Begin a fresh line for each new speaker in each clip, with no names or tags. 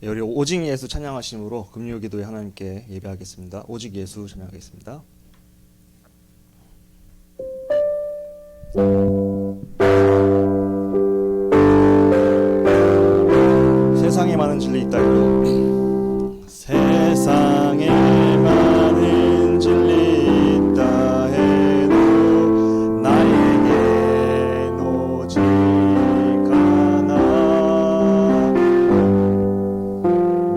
우리 오직 예수 찬양하심으로 금요기도에 하나님께 예배하겠습니다. 오직 예수 찬양하겠습니다. 세상에 많은 진리 있다 해도 세상에 많은 진리 있다 해도 나에겐 오직 하나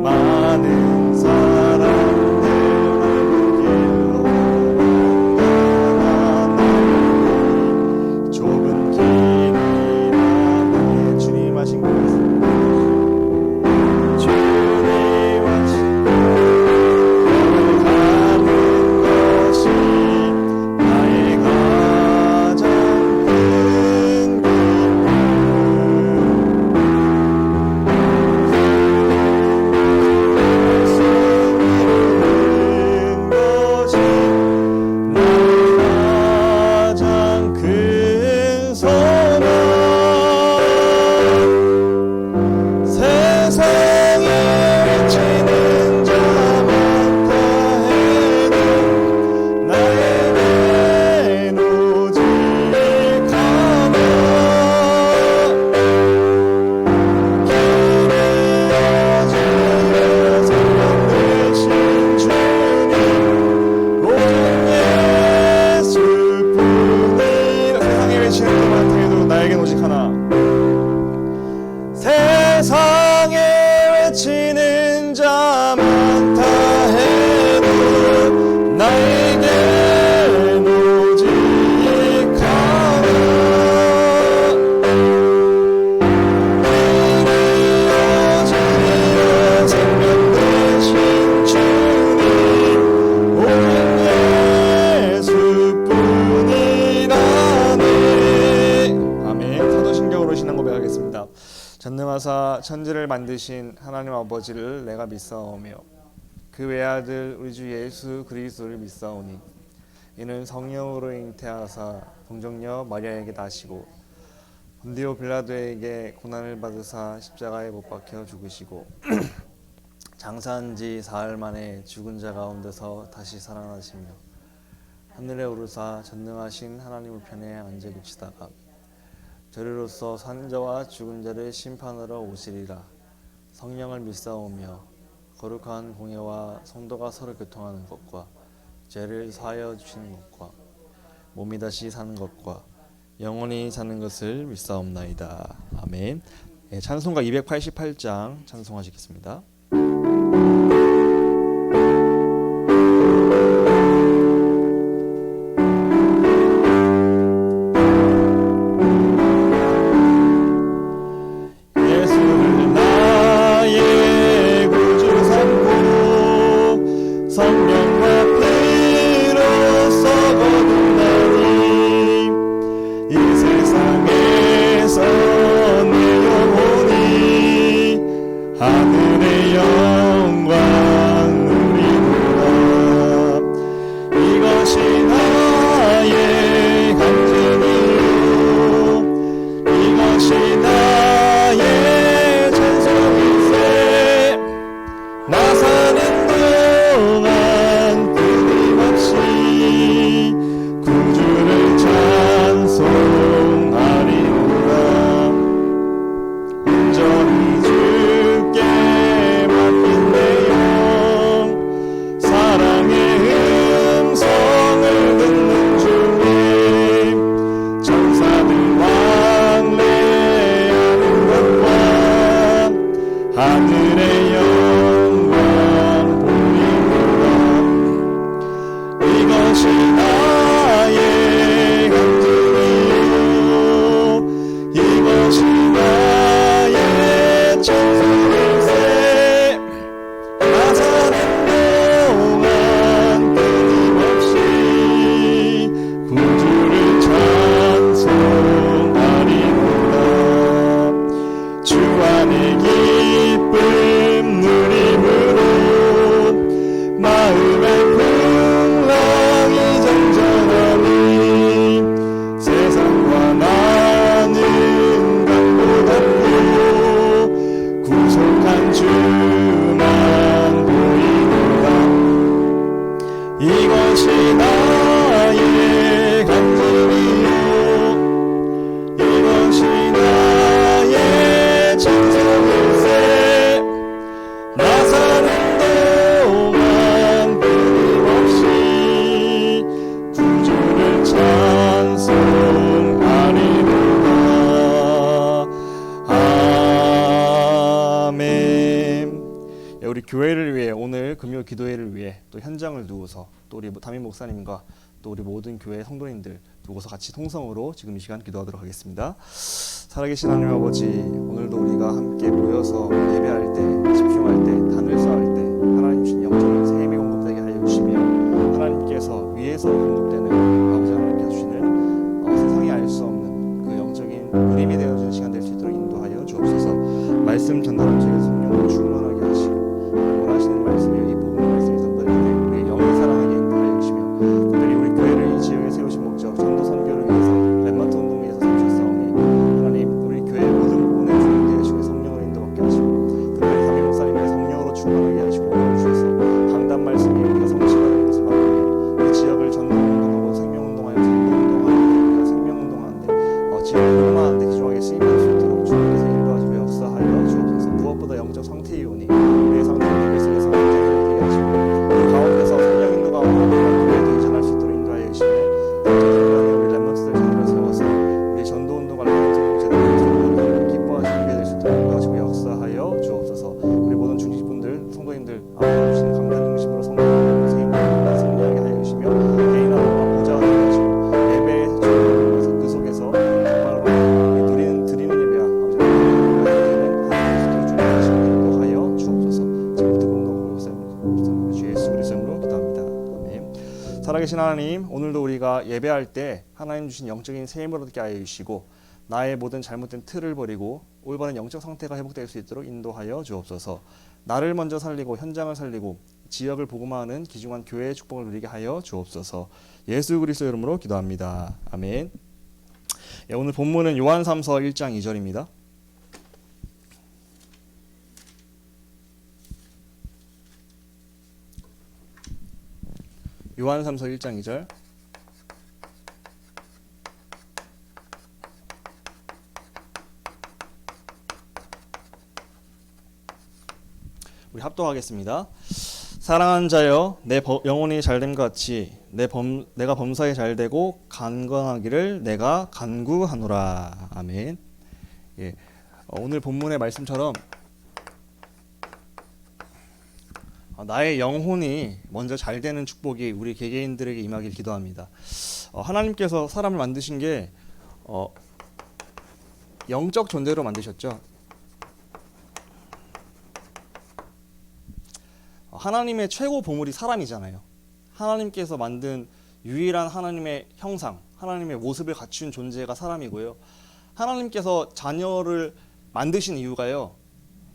많은 사람들 길로 가나니 좁은 길이라네. 주님 하신 것 같습니다. 세상에 외치는 자 많다 해도 나에겐 오직 하나 이어지는 생명 되신 주님 오직 예수뿐이라네. 아멘. 사도신경으로 신앙 고백하겠습니다. 전능하사 천지를 만드신 하나님 아버지를 내가 믿사오며 그 외아들 우리 주 예수 그리스도를 믿사오니 이는 성령으로 잉태하사 동정녀 마리아에게 나시고 본디오 빌라도에게 고난을 받으사 십자가에 못 박혀 죽으시고 장사한 지 사흘 만에 죽은 자 가운데서 다시 살아나시며 하늘에 오르사 전능하신 하나님 우편에 앉아 계시다가 저리로서 산 자와 죽은 자를 심판하러 오시리라. 성령을 믿사오며 거룩한 공예와 성도가 서로 교통하는 것과 죄를 사하여 주시는 것과 몸이 다시 사는 것과 영원히 사는 것을 믿사옵나이다. 아멘. 찬송가 288장 찬송하시겠습니다. 하늘의 영광 누리노라. 이것이 나의 간증이요 이것이 나의 찬송일세. 나 사는 동안 끊임없이 구주를 찬송하리로다. 온전히 하늘의 영광 보이노라. 이것이 나의 간증이요 교회를 위해 오늘 금요 기도회를 위해 또 현장을 두고서 또 우리 담임 목사님과 또 우리 모든 교회 성도님들 두고서 같이 통성으로 지금 이 시간 기도하도록 하겠습니다. 살아계신 하나님 아버지, 오늘도 우리가 함께 모여서 예배할 때, 집중할 때, 단을 쌓을 때 하나님 주신 영적인 샘이 공급되게 하여 주시며 하나님께서 위에서 공급되는 아버지 하나님께서 주시는 세상이 알 수 없는 그 영적인 그림이 되어주는 시간 될 수 있도록 인도하여 주옵소서. 말씀 전달한 저에게 성령으로 충만하게 하시고 원하시는 말씀이 이 복음의 말씀이 전달되되 우리의 영이 사랑하게 인도하여 주시며 특별히 우리 교회를 이 지역에 세우신 목적 전도 선교를 위해서 렘넌트 운동을 위해서 세우셨사오니 하나님 우리 교회의 모든 부분에 주님께 하시고 성령으로 인도받게 하시고 특별히 담임 목사님의 성령으로 충만하게 하시고 도와주셔서 강단 말씀이 우리가 성취가 되는 것을 바라며 이 지역을 전도 운동하고 생명 운동하여 전도 운동하는데 우리가 생명 운동하는데 지역 복음화하는데 기중하게 쓰임할 수 있도록 주님께서 인도하시고 역사하여 주옵소서. 무엇보다 영적 상태이오니 우리의 상태를 계속해서 되게 하시고 그 가운데서 성령 인도가 교회도 이전할 수 있도록 인도하여 주시며 우리 렘넌트들 제대로 세워서 우리 전도 운동과 렘넌트 제대로 세우고 기뻐하시는 교회 될 수 있도록 인도하시고 역사하여 주옵소서. 우리 모든 중직분들 성도님들 아버지 주시는 강단 중심으로 성령을 세우고 승리하게 하여 주시며 개인하고 보좌가 되게 하시고 예배의 주님께서 그 속에서 정말로 드리는 예배와 인도하여 주옵소서. 지금부터 공동으로 주 예수 그리스도 이름으로 기도합니다. 아멘. 살아계신 하나님, 오늘도 우리가 예배할 때 하나님 주신 영적인 세임을 얻게 하여 주시고 나의 모든 잘못된 틀을 버리고 올바른 영적 상태가 회복될 수 있도록 인도하여 주옵소서. 나를 먼저 살리고 현장을 살리고 지역을 복음화하는 귀중한 교회의 축복을 누리게 하여 주옵소서. 예수 그리스도 이름으로 기도합니다. 아멘. 오늘 본문은 요한3서 1장 2절입니다. 요한3서 1장 2절. 우리 합독하겠습니다. 사랑하는 자여, 내 영혼이 잘됨 같이 내가 범사에 잘되고 강건하기를 내가 간구하노라. 아멘. 예, 오늘 본문의 말씀처럼 나의 영혼이 먼저 잘되는 축복이 우리 개개인들에게 임하길 기도합니다. 하나님께서 사람을 만드신 게 영적 존재로 만드셨죠. 하나님의 최고 보물이 사람이잖아요. 하나님께서 만든 유일한 하나님의 형상, 하나님의 모습을 갖춘 존재가 사람이고요. 하나님께서 자녀를 만드신 이유가요,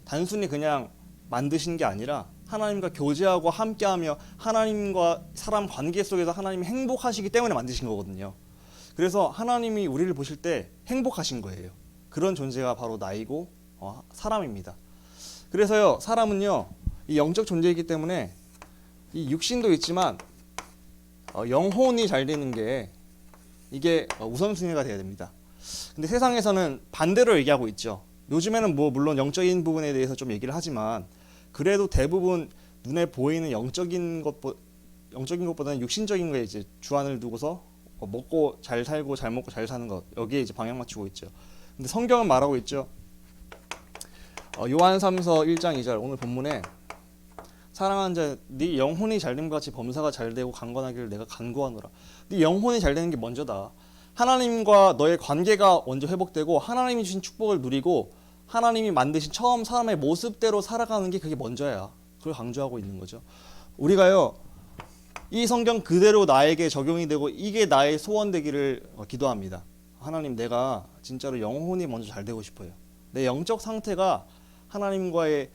단순히 그냥 만드신 게 아니라 하나님과 교제하고 함께하며 하나님과 사람 관계 속에서 하나님이 행복하시기 때문에 만드신 거거든요. 그래서 하나님이 우리를 보실 때 행복하신 거예요. 그런 존재가 바로 나이고 사람입니다. 그래서요, 사람은요 이 영적 존재이기 때문에 이 육신도 있지만 영혼이 잘 되는 게 이게 우선순위가 돼야 됩니다. 근데 세상에서는 반대로 얘기하고 있죠. 요즘에는 물론 영적인 부분에 대해서 좀 얘기를 하지만 그래도 대부분 눈에 보이는 영적인 것보다는 육신적인 거에 이제 주안을 두고서 먹고 잘 살고 잘 먹고 잘 사는 것, 여기에 이제 방향 맞추고 있죠. 근데 성경은 말하고 있죠. 요한3서 1장 2절 오늘 본문에 사랑하는 자, 네 영혼이 잘됨과 같이 범사가 잘되고 강건하기를 내가 간구하노라. 네 영혼이 잘되는 게 먼저다. 하나님과 너의 관계가 먼저 회복되고 하나님이 주신 축복을 누리고 하나님이 만드신 처음 사람의 모습대로 살아가는 게 그게 먼저야. 그걸 강조하고 있는 거죠. 우리가요 이 성경 그대로 나에게 적용이 되고 이게 나의 소원 되기를 기도합니다. 하나님, 내가 진짜로 영혼이 먼저 잘 되고 싶어요. 내 영적 상태가 하나님과의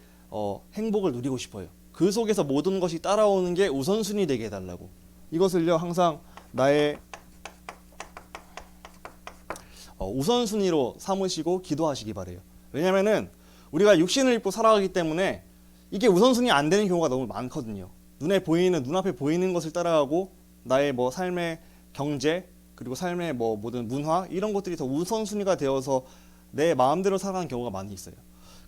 행복을 누리고 싶어요. 그 속에서 모든 것이 따라오는 게 우선순위 되게 해달라고. 이것을요 항상 나의 우선순위로 삼으시고 기도하시기 바래요. 왜냐면은 우리가 육신을 입고 살아가기 때문에 이게 우선순위 안 되는 경우가 너무 많거든요. 눈앞에 보이는 것을 따라가고 나의 삶의 경제 그리고 삶의 모든 문화 이런 것들이 더 우선순위가 되어서 내 마음대로 살아가는 경우가 많이 있어요.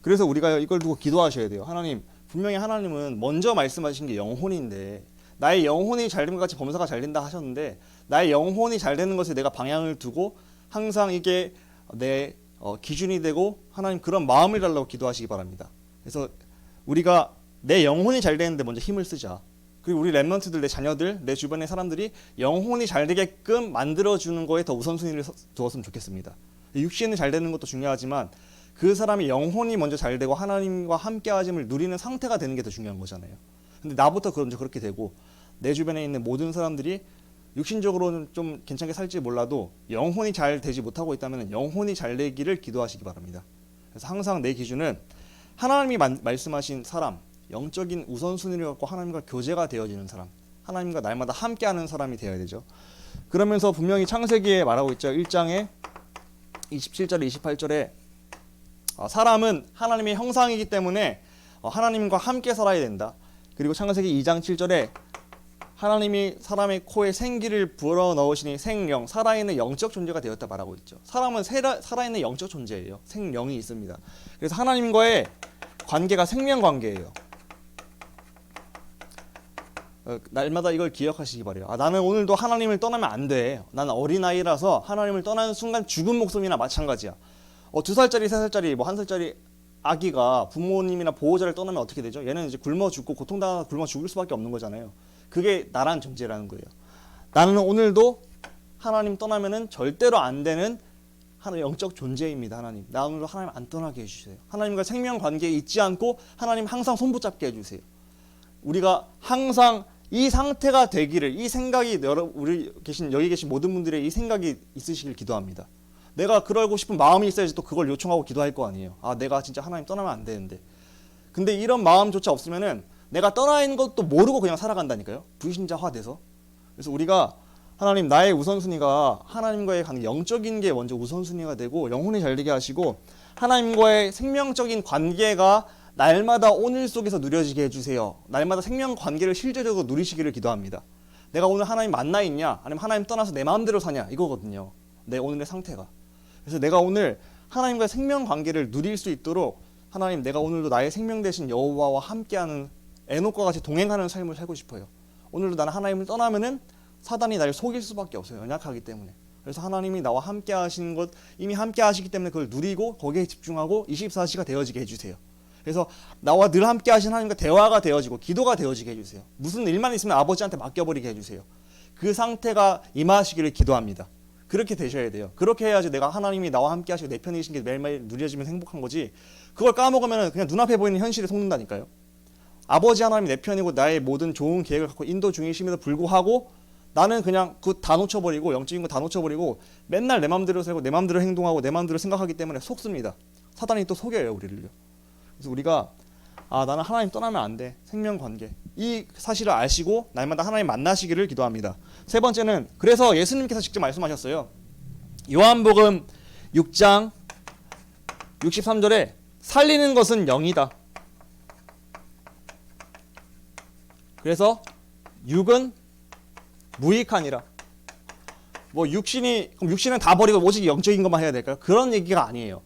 그래서 우리가 이걸 두고 기도하셔야 돼요. 하나님, 분명히 하나님은 먼저 말씀하신 게 영혼인데 나의 영혼이 잘됨과 같이 범사가 잘된다 하셨는데 나의 영혼이 잘되는 것에 내가 방향을 두고 항상 이게 내 기준이 되고 하나님 그런 마음을 달라고 기도하시기 바랍니다. 그래서 우리가 내 영혼이 잘 되는데 먼저 힘을 쓰자. 그리고 우리 랩런트들, 내 자녀들, 내 주변의 사람들이 영혼이 잘 되게끔 만들어주는 거에 더 우선순위를 두었으면 좋겠습니다. 육신이 잘 되는 것도 중요하지만 그 사람이 영혼이 먼저 잘 되고 하나님과 함께하심을 누리는 상태가 되는 게 더 중요한 거잖아요. 근데 나부터 먼저 그렇게 되고 내 주변에 있는 모든 사람들이 육신적으로는 좀 괜찮게 살지 몰라도 영혼이 잘 되지 못하고 있다면 영혼이 잘 되기를 기도하시기 바랍니다. 그래서 항상 내 기준은 하나님이 말씀하신 사람, 영적인 우선순위를 갖고 하나님과 교제가 되어지는 사람, 하나님과 날마다 함께하는 사람이 되어야 되죠. 그러면서 분명히 창세기에 말하고 있죠. 1장에 27절에 28절에 사람은 하나님의 형상이기 때문에 하나님과 함께 살아야 된다. 그리고 창세기 2장 7절에 하나님이 사람의 코에 생기를 불어넣으시니 생령, 살아있는 영적 존재가 되었다 말하고 있죠. 사람은 살아있는 영적 존재예요. 생령이 있습니다. 그래서 하나님과의 관계가 생명 관계예요. 날마다 이걸 기억하시기 바래요. 나는 오늘도 하나님을 떠나면 안 돼. 나는 어린아이라서 하나님을 떠나는 순간 죽은 목숨이나 마찬가지야. 2살짜리, 3살짜리, 1살짜리 아기가 부모님이나 보호자를 떠나면 어떻게 되죠? 얘는 이제 굶어 죽고 고통당하다 굶어 죽을 수밖에 없는 거잖아요. 그게 나란 존재라는 거예요. 나는 오늘도 하나님 떠나면은 절대로 안 되는 하나의 영적 존재입니다. 하나님, 나 오늘도 하나님 안 떠나게 해주세요. 하나님과 생명 관계에 있지 않고 하나님 항상 손 붙잡게 해주세요. 우리가 항상 이 상태가 되기를, 이 생각이 여기 계신 모든 분들의 이 생각이 있으시길 기도합니다. 내가 그러고 싶은 마음이 있어야지 또 그걸 요청하고 기도할 거 아니에요. 내가 진짜 하나님 떠나면 안 되는데. 근데 이런 마음조차 없으면은 내가 떠나 있는 것도 모르고 그냥 살아간다니까요. 불신자화 돼서. 그래서 우리가 하나님, 나의 우선순위가 하나님과의 관계, 영적인 게 먼저 우선순위가 되고 영혼이 잘 되게 하시고 하나님과의 생명적인 관계가 날마다 오늘 속에서 누려지게 해주세요. 날마다 생명 관계를 실제적으로 누리시기를 기도합니다. 내가 오늘 하나님 만나 있냐, 아니면 하나님 떠나서 내 마음대로 사냐, 이거거든요. 내 오늘의 상태가. 그래서 내가 오늘 하나님과의 생명 관계를 누릴 수 있도록 하나님, 내가 오늘도 나의 생명 되신 여호와와 함께하는 에녹과 같이 동행하는 삶을 살고 싶어요. 오늘도 나는 하나님을 떠나면은 사단이 나를 속일 수밖에 없어요. 연약하기 때문에. 그래서 하나님이 나와 함께 하시는 것, 이미 함께 하시기 때문에 그걸 누리고 거기에 집중하고 24시가 되어지게 해주세요. 그래서 나와 늘 함께 하신 하나님과 대화가 되어지고 기도가 되어지게 해주세요. 무슨 일만 있으면 아버지한테 맡겨버리게 해주세요. 그 상태가 임하시기를 기도합니다. 그렇게 되셔야 돼요. 그렇게 해야지 내가 하나님이 나와 함께 하시고 내 편이신 게 매일매일 누려지면 행복한 거지, 그걸 까먹으면 그냥 눈앞에 보이는 현실에 속는다니까요. 아버지 하나님이 내 편이고 나의 모든 좋은 계획을 갖고 인도 중이심에도 불구하고 나는 그냥 그거 다 놓쳐버리고, 영적인 거 다 놓쳐버리고 맨날 내 마음대로 살고 내 마음대로 행동하고 내 마음대로 생각하기 때문에 속습니다. 사단이 또 속여요, 우리를요. 그래서 우리가 나는 하나님 떠나면 안 돼. 생명 관계. 이 사실을 아시고 날마다 하나님 만나시기를 기도합니다. 세 번째는, 그래서 예수님께서 직접 말씀하셨어요. 요한복음 6장 63절에 살리는 것은 영이다. 그래서 육은 무익하니라. 육신은 다 버리고 오직 영적인 것만 해야 될까요? 그런 얘기가 아니에요.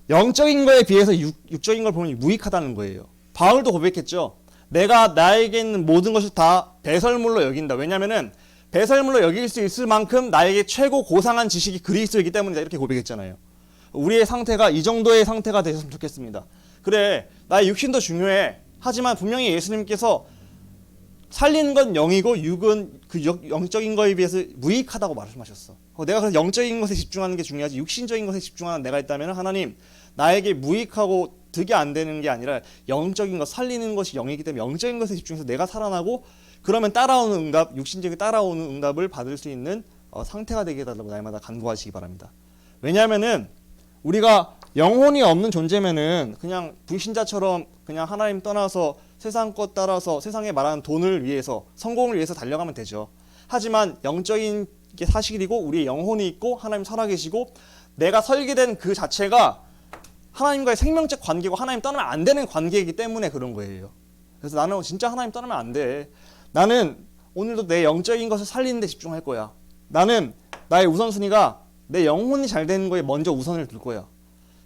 영적인 거에 비해서 육적인 걸 보면 무익하다는 거예요. 바울도 고백했죠. 내가 나에게 있는 모든 것을 다 배설물로 여긴다. 왜냐면은 배설물로 여길 수 있을 만큼 나에게 최고 고상한 지식이 그리스도이기 때문이다. 이렇게 고백했잖아요. 우리의 상태가 이 정도의 상태가 되셨으면 좋겠습니다. 그래, 나의 육신도 중요해. 하지만 분명히 예수님께서 살리는 건 영이고 육은 그 영적인 거에 비해서 무익하다고 말씀하셨어. 내가 그래서 영적인 것에 집중하는 게 중요하지 육신적인 것에 집중하는 내가 있다면 하나님, 나에게 무익하고 득이 안 되는 게 아니라 영적인 것, 살리는 것이 영이기 때문에 영적인 것에 집중해서 내가 살아나고, 그러면 따라오는 응답, 육신적인 따라오는 응답을 받을 수 있는 상태가 되게 해달라고 날마다 간구하시기 바랍니다. 왜냐하면은 우리가 영혼이 없는 존재면은 그냥 불신자처럼 그냥 하나님 떠나서 세상 것 따라서 세상에 말하는 돈을 위해서, 성공을 위해서 달려가면 되죠. 하지만 영적인 게 사실이고 우리의 영혼이 있고 하나님 살아계시고 내가 설계된 그 자체가 하나님과의 생명적 관계고 하나님 떠나면 안 되는 관계이기 때문에 그런 거예요. 그래서 나는 진짜 하나님 떠나면 안 돼. 나는 오늘도 내 영적인 것을 살리는 데 집중할 거야. 나는 나의 우선순위가 내 영혼이 잘 되는 거에 먼저 우선을 둘 거야.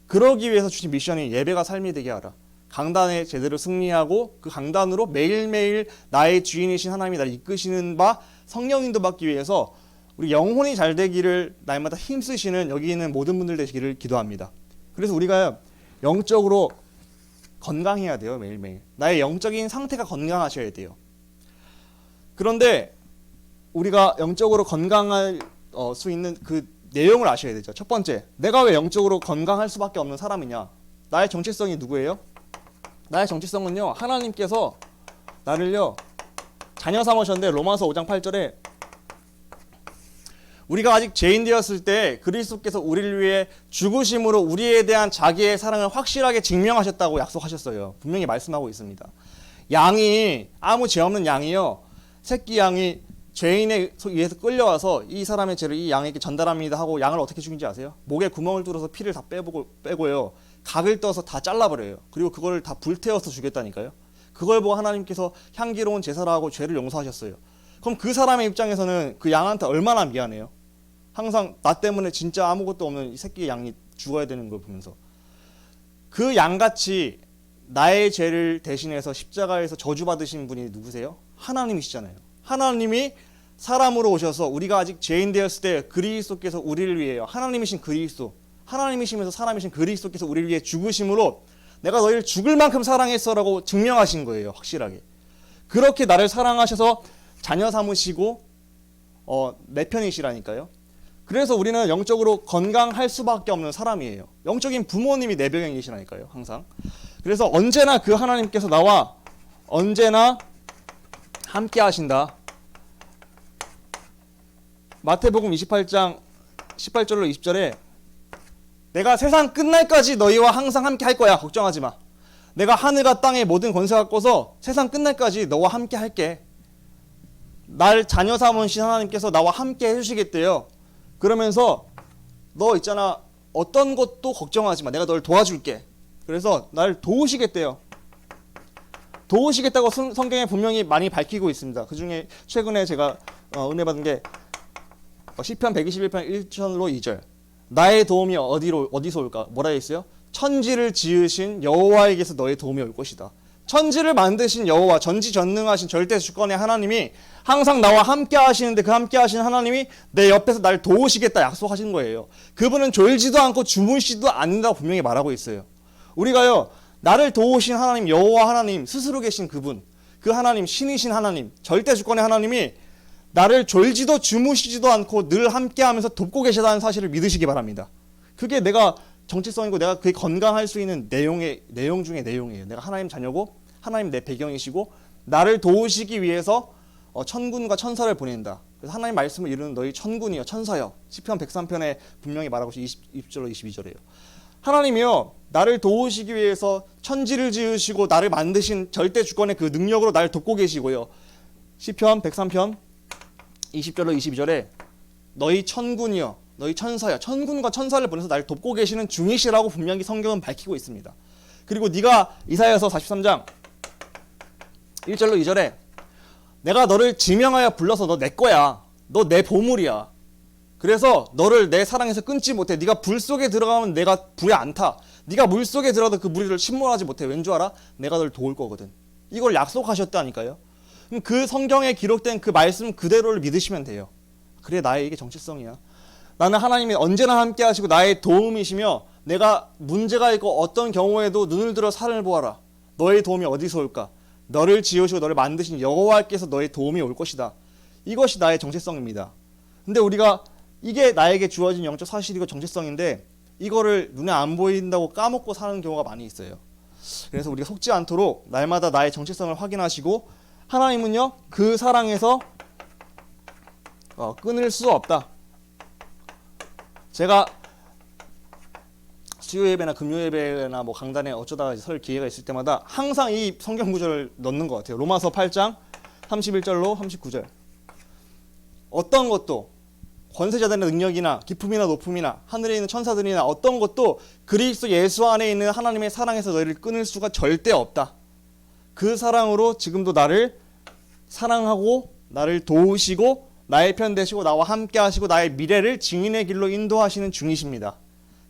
그러기 위해서 주신 미션이 예배가 삶이 되게 하라. 강단에 제대로 승리하고 그 강단으로 매일매일 나의 주인이신 하나님이 나를 이끄시는 바 성령 인도받기 위해서 우리 영혼이 잘 되기를 날마다 힘쓰시는 여기 있는 모든 분들 되시기를 기도합니다. 그래서 우리가 영적으로 건강해야 돼요. 매일매일. 나의 영적인 상태가 건강하셔야 돼요. 그런데 우리가 영적으로 건강할 수 있는 그 내용을 아셔야 되죠. 첫 번째, 내가 왜 영적으로 건강할 수밖에 없는 사람이냐? 나의 정체성이 누구예요? 나의 정체성은요, 하나님께서 나를요 자녀 삼으셨는데 로마서 5장 8절에 우리가 아직 죄인 되었을 때 그리스도께서 우리를 위해 죽으심으로 우리에 대한 자기의 사랑을 확실하게 증명하셨다고 약속하셨어요. 분명히 말씀하고 있습니다. 양이, 아무 죄 없는 양이요, 새끼 양이 죄인에 의해서 끌려와서 이 사람의 죄를 이 양에게 전달합니다 하고 양을 어떻게 죽인지 아세요? 목에 구멍을 뚫어서 피를 다 빼고요, 각을 떠서 다 잘라버려요. 그리고 그걸 다 불태워서 죽였다니까요. 그걸 보고 하나님께서 향기로운 제사를 하고 죄를 용서하셨어요. 그럼 그 사람의 입장에서는 그 양한테 얼마나 미안해요. 항상 나 때문에 진짜 아무것도 없는 이 새끼 양이 죽어야 되는 걸 보면서. 그 양같이 나의 죄를 대신해서 십자가에서 저주받으신 분이 누구세요? 하나님이시잖아요. 하나님이 사람으로 오셔서 우리가 아직 죄인 되었을 때 그리스도께서 우리를 위해요. 하나님이신 그리스도, 하나님이시면서 사람이신 그리스도께서 우리를 위해 죽으심으로 내가 너희를 죽을 만큼 사랑했어라고 증명하신 거예요. 확실하게. 그렇게 나를 사랑하셔서 자녀 삼으시고 내 편이시라니까요. 그래서 우리는 영적으로 건강할 수밖에 없는 사람이에요. 영적인 부모님이 내 병에 계시라니까요. 항상. 그래서 언제나 그 하나님께서 나와 언제나 함께 하신다. 마태복음 28장 18절로 20절에 내가 세상 끝날까지 너희와 항상 함께 할 거야. 걱정하지 마. 내가 하늘과 땅의 모든 권세 갖고서 세상 끝날까지 너와 함께 할게. 날 자녀 삼으신 하나님께서 나와 함께 해주시겠대요. 그러면서 너 있잖아, 어떤 것도 걱정하지 마. 내가 널 도와줄게. 그래서 날 도우시겠대요. 도우시겠다고 성경에 분명히 많이 밝히고 있습니다. 그 중에 최근에 제가 은혜 받은 게 시편 121편 1절로 2절. 나의 도움이 어디서 올까? 뭐라 했어요? 천지를 지으신 여호와에게서 너의 도움이 올 것이다. 천지를 만드신 여호와, 전지전능하신 절대 주권의 하나님이 항상 나와 함께 하시는데 그 함께 하시는 하나님이 내 옆에서 날 도우시겠다 약속하신 거예요. 그분은 졸지도 않고 주무시지도 않는다고 분명히 말하고 있어요. 우리가요, 나를 도우신 하나님, 여호와 하나님, 스스로 계신 그분, 그 하나님, 신이신 하나님, 절대 주권의 하나님이 나를 졸지도 주무시지도 않고 늘 함께하면서 돕고 계시다는 사실을 믿으시기 바랍니다. 그게 내가 정체성이고 내가 그게 건강할 수 있는 내용 중에 내용이에요. 내가 하나님 자녀고 하나님 내 배경이시고 나를 도우시기 위해서 천군과 천사를 보낸다. 그래서 하나님 말씀을 이루는 너희 천군이여 천사여. 시편 103편에 분명히 말하고 있어요. 20절로 22절이에요. 하나님이요, 나를 도우시기 위해서 천지를 지으시고 나를 만드신 절대 주권의 그 능력으로 나를 돕고 계시고요. 시편 103편 20절로 22절에 너희 천군이여, 너희 천사여, 천군과 천사를 보내서 나를 돕고 계시는 중이시라고 분명히 성경은 밝히고 있습니다. 그리고 네가 이사야서 43장 1절로 2절에 내가 너를 지명하여 불러서 너 내 거야. 너 내 보물이야. 그래서 너를 내 사랑에서 끊지 못해. 네가 불 속에 들어가면 내가 불에 안 타. 네가 물 속에 들어도 그 물을 침몰하지 못해. 왠 줄 알아? 내가 널 도울 거거든. 이걸 약속하셨다니까요. 그 성경에 기록된 그 말씀 그대로를 믿으시면 돼요. 그래, 나의 이게 정체성이야. 나는 하나님이 언제나 함께 하시고 나의 도움이시며 내가 문제가 있고 어떤 경우에도 눈을 들어 산을 보아라. 너의 도움이 어디서 올까? 너를 지으시고 너를 만드신 여호와께서 너의 도움이 올 것이다. 이것이 나의 정체성입니다. 근데 우리가 이게 나에게 주어진 영적 사실이고 정체성인데 이거를 눈에 안 보인다고 까먹고 사는 경우가 많이 있어요. 그래서 우리가 속지 않도록 날마다 나의 정체성을 확인하시고 하나님은요, 그 사랑에서 끊을 수 없다. 제가 수요 예배나 금요 예배나 뭐 강단에 어쩌다가 설 기회가 있을 때마다 항상 이 성경 구절을 넣는 것 같아요. 로마서 8장 31절로 39절. 어떤 것도 권세자들의 능력이나 기품이나 높음이나 하늘에 있는 천사들이나 어떤 것도 그리스도 예수 안에 있는 하나님의 사랑에서 너희를 끊을 수가 절대 없다. 그 사랑으로 지금도 나를 사랑하고 나를 도우시고 나의 편 되시고 나와 함께 하시고 나의 미래를 증인의 길로 인도하시는 중이십니다.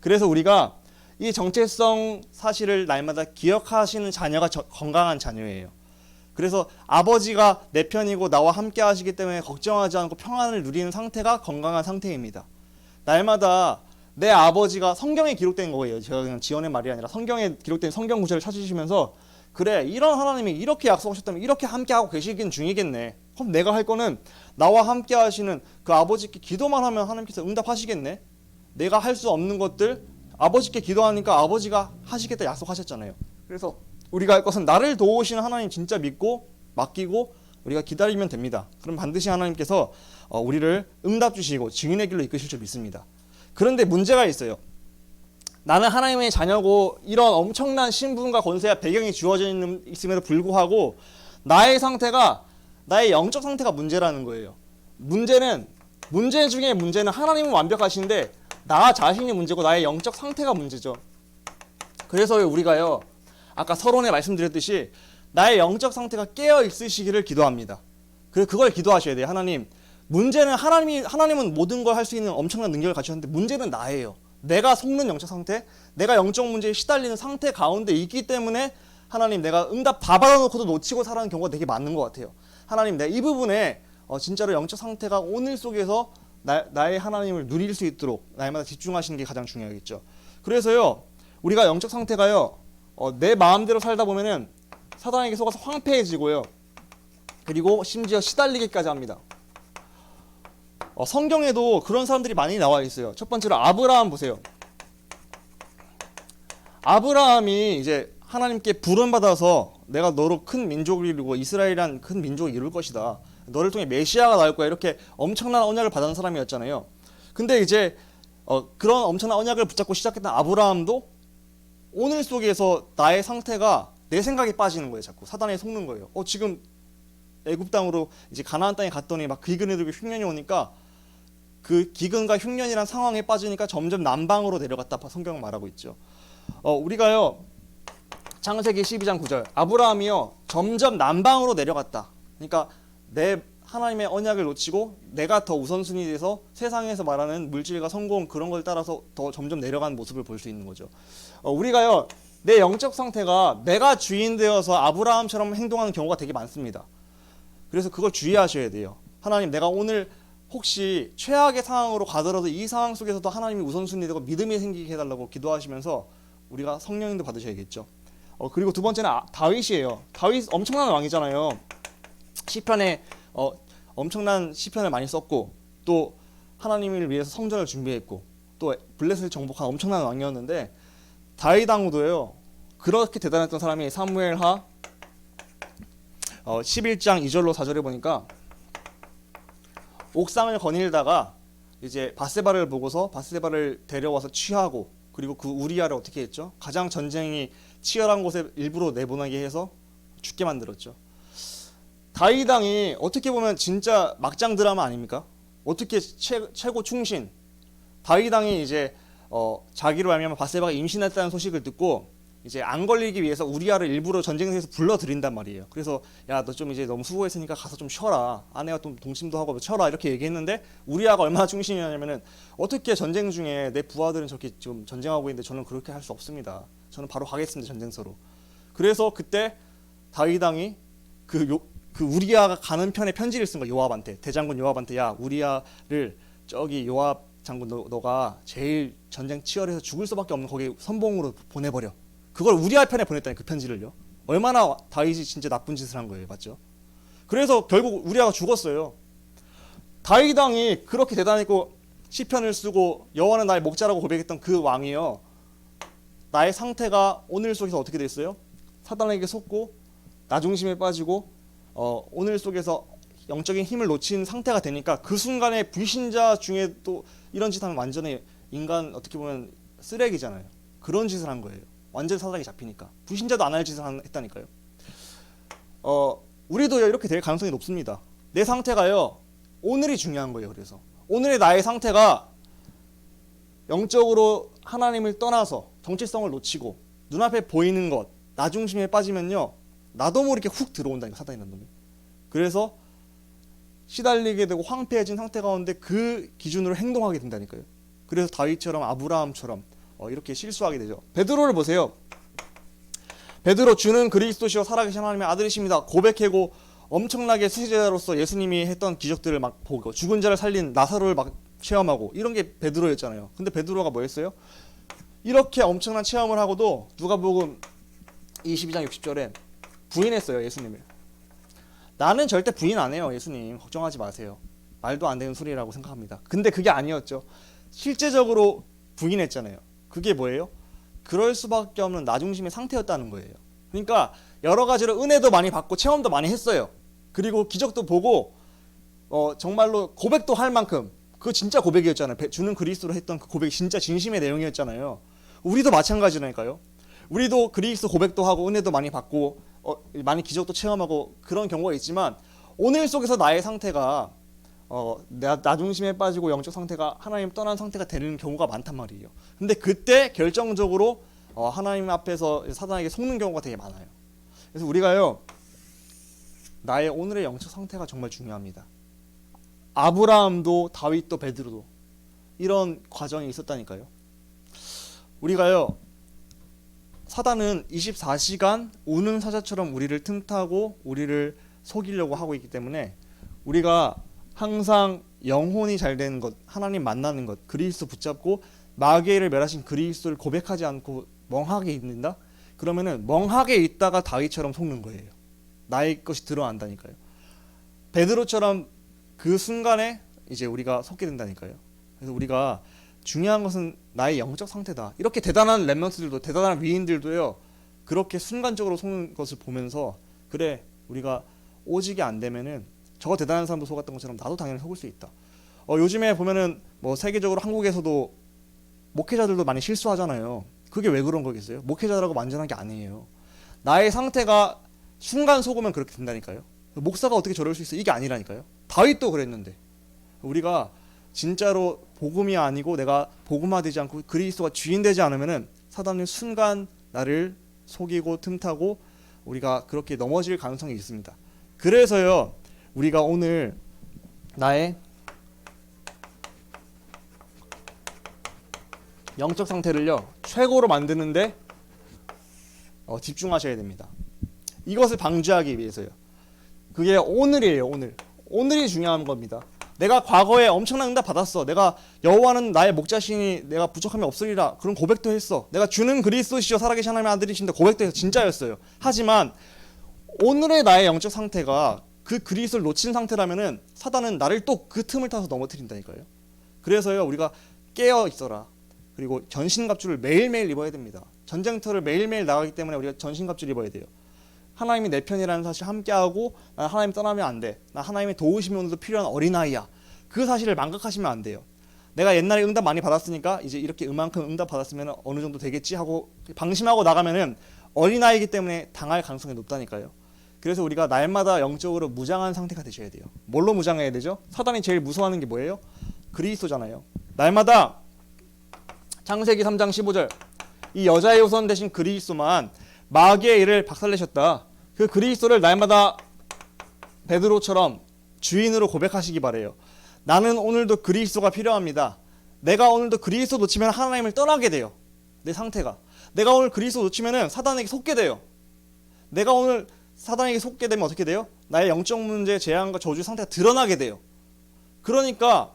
그래서 우리가 이 정체성 사실을 날마다 기억하시는 자녀가 건강한 자녀예요. 그래서 아버지가 내 편이고 나와 함께 하시기 때문에 걱정하지 않고 평안을 누리는 상태가 건강한 상태입니다. 날마다
내 아버지가 성경에 기록된 거예요. 제가 그냥 지어낸 말이 아니라 성경에 기록된 성경 구절을 찾으시면서 그래 이런 하나님이 이렇게 약속하셨다면 이렇게 함께하고 계시긴 중이겠네. 그럼 내가 할 거는 나와 함께 하시는 그 아버지께 기도만 하면 하나님께서 응답하시겠네. 내가 할 수 없는 것들 아버지께 기도하니까 아버지가 하시겠다 약속하셨잖아요. 그래서 우리가 할 것은 나를 도우시는 하나님 진짜 믿고 맡기고 우리가 기다리면 됩니다. 그럼 반드시 하나님께서 우리를 응답 주시고 증인의 길로 이끄실 줄 믿습니다. 그런데 문제가 있어요. 나는 하나님의 자녀고 이런 엄청난 신분과 권세와 배경이 주어져 있음에도 불구하고 나의 상태가 나의 영적 상태가 문제라는 거예요. 문제 중에 문제는 하나님은 완벽하신데 나 자신이 문제고 나의 영적 상태가 문제죠. 그래서 우리가요 아까 서론에 말씀드렸듯이 나의 영적 상태가 깨어 있으시기를 기도합니다. 그걸 기도하셔야 돼요. 문제는 하나님은 모든 걸 할 수 있는 엄청난 능력을 가지셨는데 문제는 나예요. 내가 속는 영적 상태, 내가 영적 문제에 시달리는 상태 가운데 있기 때문에 하나님 내가 응답 다 받아놓고도 놓치고 살아가는 경우가 되게 많은 것 같아요. 하나님 내가 이 부분에 진짜로 영적 상태가 오늘 속에서 나의 하나님을 누릴 수 있도록 날마다 집중하시는 게 가장 중요하겠죠. 그래서요 우리가 영적 상태가요 내 마음대로 살다 보면은 사단에게 속아서 황폐해지고요. 그리고 심지어 시달리기까지 합니다. 성경에도 그런 사람들이 많이 나와 있어요. 첫 번째로 아브라함 보세요. 아브라함이 이제 하나님께 부름받아서 내가 너로 큰 민족을 이루고 이스라엘이란 큰 민족을 이룰 것이다. 너를 통해 메시아가 나올 거야. 이렇게 엄청난 언약을 받은 사람이었잖아요. 근데 이제 그런 엄청난 언약을 붙잡고 시작했던 아브라함도 오늘 속에서 나의 상태가 내 생각에 빠지는 거예요. 자꾸 사단에 속는 거예요. 지금 애굽 땅으로 이제 가나안 땅에 갔더니 막 기근이 들고 흉년이 오니까 그 기근과 흉년이란 상황에 빠지니까 점점 남방으로 내려갔다 성경은 말하고 있죠. 우리가요 창세기 12장 9절 아브라함이요 점점 남방으로 내려갔다. 그러니까 내 하나님의 언약을 놓치고 내가 더 우선순위 돼서 세상에서 말하는 물질과 성공 그런 걸 따라서 더 점점 내려가는 모습을 볼 수 있는 거죠. 우리가요 내 영적 상태가 내가 주인 되어서 아브라함처럼 행동하는 경우가 되게 많습니다. 그래서 그걸 주의하셔야 돼요. 하나님 내가 오늘 혹시 최악의 상황으로 가더라도 이 상황 속에서도 하나님이 우선순위 되고 믿음이 생기게 해달라고 기도하시면서 우리가 성령님도 받으셔야겠죠. 그리고 두 번째는 다윗이에요. 다윗 엄청난 왕이잖아요. 시편에 엄청난 시편을 많이 썼고 또 하나님을 위해서 성전을 준비했고 또 블레셋을 정복한 엄청난 왕이었는데 다윗 왕도요 그렇게 대단했던 사람이 사무엘하 11장 2절로 4절에 보니까 옥상을 거닐다가 이제 바세바를 보고서 바세바를 데려와서 취하고 그리고 그 우리아를 어떻게 했죠? 가장 전쟁이 치열한 곳에 일부러 내보내게 해서 죽게 만들었죠. 다윗 왕이 어떻게 보면 진짜 막장 드라마 아닙니까? 어떻게 최고 충신 다윗 왕이 이제 자기로 알면 바세바가 임신했다는 소식을 듣고 이제 안 걸리기 위해서 우리아를 일부러 전쟁터에서 불러들인단 말이에요. 그래서 야 너 좀 이제 너무 수고했으니까 가서 좀 쉬어라. 아내가 좀 동침도 하고 쉬어라 이렇게 얘기했는데 우리아가 얼마나 충신이냐면은 어떻게 전쟁 중에 내 부하들은 저렇게 지금 전쟁하고 있는데 저는 그렇게 할 수 없습니다. 저는 바로 가겠습니다 전쟁터로. 그래서 그때 다윗 왕이 그 우리아가 가는 편에 편지를 쓴 거야. 요압한테 대장군 요압한테 야 우리아를 저기 요압 장군 너가 제일 전쟁 치열해서 죽을 수밖에 없는 거기 선봉으로 보내버려. 그걸 우리아 편에 보냈다니 그 편지를요. 얼마나 다윗이 진짜 나쁜 짓을 한 거예요. 맞죠? 그래서 결국 우리아가 죽었어요. 다윗 왕이 그렇게 대단했고 시편을 쓰고 여호와는 나의 목자라고 고백했던 그 왕이요. 나의 상태가 오늘 속에서 어떻게 됐어요? 사단에게 속고 나 중심에 빠지고 오늘 속에서 영적인 힘을 놓친 상태가 되니까 그 순간에 불신자 중에 또 이런 짓 하면 완전히 인간 어떻게 보면 쓰레기잖아요. 그런 짓을 한 거예요. 완전 사단이 잡히니까 불신자도 안 할 짓을 했다니까요. 우리도 이렇게 될 가능성이 높습니다. 내 상태가요 오늘이 중요한 거예요. 그래서 오늘의 나의 상태가 영적으로 하나님을 떠나서 정체성을 놓치고 눈앞에 보이는 것 나 중심에 빠지면요 나도 모르게 훅 들어온다니까 사단이라는 놈이. 그래서 시달리게 되고 황폐해진 상태 가운데 그 기준으로 행동하게 된다니까요. 그래서 다윗처럼 아브라함처럼 이렇게 실수하게 되죠. 베드로를 보세요. 베드로 주는 그리스도시요 살아계신 하나님의 아들이십니다. 고백하고 엄청나게 수제자로서 예수님이 했던 기적들을 막 보고 죽은 자를 살린 나사로를 막 체험하고 이런 게 베드로였잖아요. 근데 베드로가 뭐 했어요? 이렇게 엄청난 체험을 하고도 누가복음 22장 60절에 부인했어요. 예수님을. 나는 절대 부인 안 해요. 예수님 걱정하지 마세요. 말도 안 되는 소리라고 생각합니다. 근데 그게 아니었죠. 실제적으로 부인했잖아요. 그게 뭐예요? 그럴 수밖에 없는 나 중심의 상태였다는 거예요. 그러니까 여러 가지로 은혜도 많이 받고 체험도 많이 했어요. 그리고 기적도 보고 정말로 고백도 할 만큼 그거 진짜 고백이었잖아요. 주는 그리스도로 했던 그 고백이 진짜 진심의 내용이었잖아요. 우리도 마찬가지라니까요. 우리도 그리스도 고백도 하고 은혜도 많이 받고 많이 기적도 체험하고 그런 경우가 있지만 오늘 속에서 나의 상태가 나 중심에 빠지고 영적 상태가 하나님 떠난 상태가 되는 경우가 많단 말이에요. 근데 그때 결정적으로 하나님 앞에서 사단에게 속는 경우가 되게 많아요. 그래서 우리가요 나의 오늘의 영적 상태가 정말 중요합니다. 아브라함도 다윗도 베드로도 이런 과정이 있었다니까요. 우리가요 사단은 24시간 우는 사자처럼 우리를 틈타고 우리를 속이려고 하고 있기 때문에 우리가 항상 영혼이 잘 되는 것, 하나님 만나는 것, 그리스도 붙잡고 마귀를 멸하신 그리스도를 고백하지 않고 멍하게 있는다? 그러면은 멍하게 있다가 다윗처럼 속는 거예요. 나의 것이 드러난다니까요. 베드로처럼 그 순간에 이제 우리가 속게 된다니까요. 그래서 우리가 중요한 것은 나의 영적 상태다. 이렇게 대단한 렘넌트들도 대단한 위인들도요. 그렇게 순간적으로 속는 것을 보면서 그래 우리가 오직이 안 되면은 저 대단한 사람도 속았던 것처럼 나도 당연히 속을 수 있다. 요즘에 보면은 뭐 세계적으로 한국에서도 목회자들도 많이 실수하잖아요. 그게 왜 그런 거겠어요? 목회자라고 완전한 게 아니에요. 나의 상태가 순간 속으면 그렇게 된다니까요. 목사가 어떻게 저럴 수 있어? 이게 아니라니까요. 다윗도 그랬는데 우리가 진짜로 복음이 아니고 내가 복음화되지 않고 그리스도가 주인되지 않으면은 사단은 순간 나를 속이고 틈타고 우리가 그렇게 넘어질 가능성이 있습니다. 그래서요 우리가 오늘 나의 영적 상태를요 최고로 만드는데 집중하셔야 됩니다. 이것을 방지하기 위해서요. 그게 오늘이에요. 오늘이 중요한 겁니다. 내가 과거에 엄청난 응답 받았어. 내가 여호와는 나의 목자시니 내가 부족함이 없으리라. 그런 고백도 했어. 내가 주는 그리스도시요 살아계신 하나님의 아들이신데 고백도 해서 진짜였어요. 하지만 오늘의 나의 영적 상태가 그 그리스도를 놓친 상태라면은 사단은 나를 또 그 틈을 타서 넘어뜨린다니까요. 그래서요 우리가 깨어 있어라. 그리고 전신갑주를 매일매일 입어야 됩니다. 전쟁터를 매일매일 나가기 때문에 우리가 전신갑주를 입어야 돼요. 하나님이 내 편이라는 사실 함께하고 나 하나님 떠나면 안 돼. 나 하나님의 도우심이 오늘도 필요한 어린아이야. 그 사실을 망각하시면 안 돼요. 내가 옛날에 응답 많이 받았으니까 이제 이렇게 이만큼 응답 받았으면 어느 정도 되겠지 하고 방심하고 나가면은 어린아이기 때문에 당할 가능성이 높다니까요. 그래서 우리가 날마다 영적으로 무장한 상태가 되셔야 돼요. 뭘로 무장해야 되죠? 사단이 제일 무서워하는 게 뭐예요? 그리스도잖아요. 날마다 창세기 3장 15절 이 여자의 후손 대신 그리스도만 마귀의 일을 박살내셨다. 그 그리스도를 날마다 베드로처럼 주인으로 고백하시기 바래요. 나는 오늘도 그리스도가 필요합니다. 내가 오늘도 그리스도 놓치면 하나님을 떠나게 돼요. 내 상태가. 내가 오늘 그리스도 놓치면 사단에게 속게 돼요. 내가 오늘 사단에게 속게 되면 어떻게 돼요? 나의 영적 문제, 재앙과 저주 상태가 드러나게 돼요. 그러니까